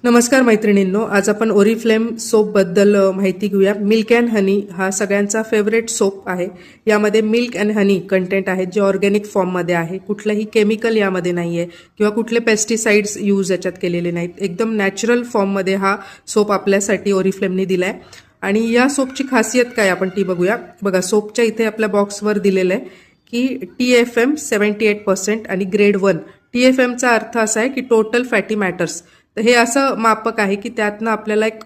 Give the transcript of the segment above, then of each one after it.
नमस्कार मैत्रिणींनो, आज आपण ओरिफ्लेम सोपबद्दल माहिती घेऊया। मिल्क अँड हनी हा सगळ्यांचा फेवरेट सोप आहे। यामध्ये मिल्क अँड हनी कंटेंट आहे जे ऑर्गॅनिक फॉर्ममध्ये आहे। कुठलंही केमिकल यामध्ये नाही आहे किंवा कुठले पेस्टिसाइड्स यूज याच्यात केलेले नाहीत। एकदम नॅचरल फॉर्ममध्ये हा सोप आपल्यासाठी ओरिफ्लेमने दिलाय। आणि या सोपची खासियत काय आपण ती बघूया। बघा, सोपच्या इथे आपल्या बॉक्सवर दिलेलं आहे की TFM 78% आणि ग्रेड 1। TFMचा अर्थ असा आहे की टोटल फॅटी मॅटर्स। तर हे असं मापक आहे की त्यातनं आपल्याला एक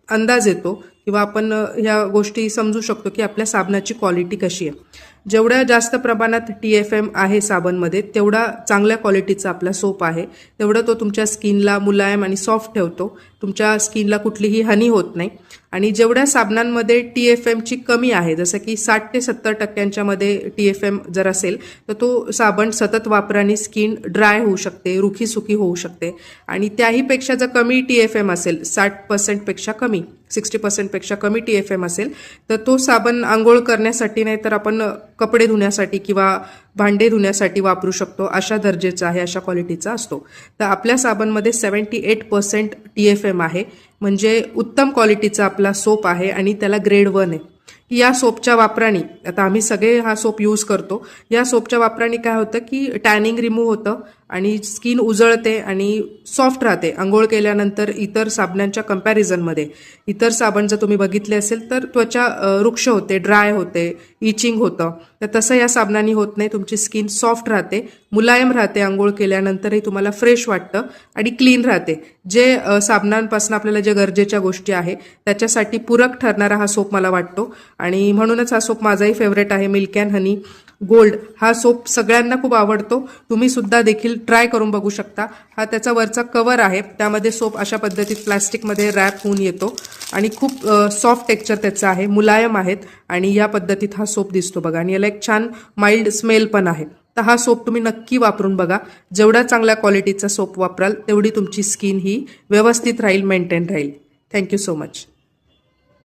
अंदाज येतो किंवा आपण ह्या गोष्टी समजू शकतो की आपल्या साबणाची क्वालिटी कशी आहे। जेवढ्या जास्त प्रमाणात TFM आहे साबणमध्ये तेवढा चांगल्या क्वालिटीचा आपला सोप आहे, तेवढं तो तुमच्या स्किनला मुलायम आणि सॉफ्ट ठेवतो, तुमच्या स्किनला कुठलीही हानी होत नाही। आणि जेवढ्या साबणांमध्ये TFMची कमी आहे, जसं की 60 ते 70% मध्ये TFM जर असेल तर तो साबण सतत वापराने स्किन ड्राय होऊ शकते, रुखीसुखी होऊ शकते। आणि त्याही पेक्षा जर कमी TFM असेल, 60% पेक्षा कमी, 60% पेक्षा कमी TFM असेल तर तो साबण आंघोळ करण्यासाठी नाही तर आपण कपडे धुण्यासाठी किंवा भांडे धुण्यासाठी वापरू शकतो, अशा दर्जाचा आहे, अशा क्वालिटीचा असतो। तर आपल्या साबणमध्ये 78% TFM आहे, म्हणजे उत्तम क्वालिटीचा आपला सोप आहे आणि त्याला ग्रेड 1 आहे। या सोपच्या वापराने, आता आम्ही सगळे हा सोप यूज करतो, या सोपच्या वापराने काय होतं की टॅनिंग रिमूव्ह होतं आणि स्किन उजळते आणि सॉफ्ट राहते आंघोळ केल्यानंतर। इतर साबणांच्या कंपॅरिझनमध्ये इतर साबण जर तुम्ही बघितले असेल तर त्वचा रुक्ष होते, ड्राय होते, इचिंग होतं, तर तसं या साबणाने होत नाही। तुमची स्किन सॉफ्ट राहते, मुलायम राहते, आंघोळ केल्यानंतरही तुम्हाला फ्रेश वाटतं आणि क्लीन राहते। जे साबणांपासून आपल्याला जे गरजेच्या गोष्टी आहे त्याच्यासाठी पूरक ठरणारा हा सोप मला वाटतो आणि म्हणूनच हा सोप माझाही फेवरेट आहे। मिल्क अँड हनी गोल्ड हा सोप सगळ्यांना खूप आवडतो, तुम्ही सुद्धा देखील ट्राय करून बघू शकता। हा त्याचा वरचा कव्हर आहे, त्यामध्ये सोप अशा पद्धतीत प्लास्टिकमध्ये रॅप होऊन येतो आणि खूप सॉफ्ट टेक्स्चर त्याचं आहे, मुलायम आहेत आणि या पद्धतीत हा सोप दिसतो बघा। आणि याला एक छान माइल्ड स्मेल पण आहे। तर हा सोप तुम्ही नक्की वापरून बघा। जेवढा चांगल्या क्वालिटीचा सोप वापराल तेवढी तुमची स्किन ही व्यवस्थित राहील, मेंटेन राहील। Thank you so much.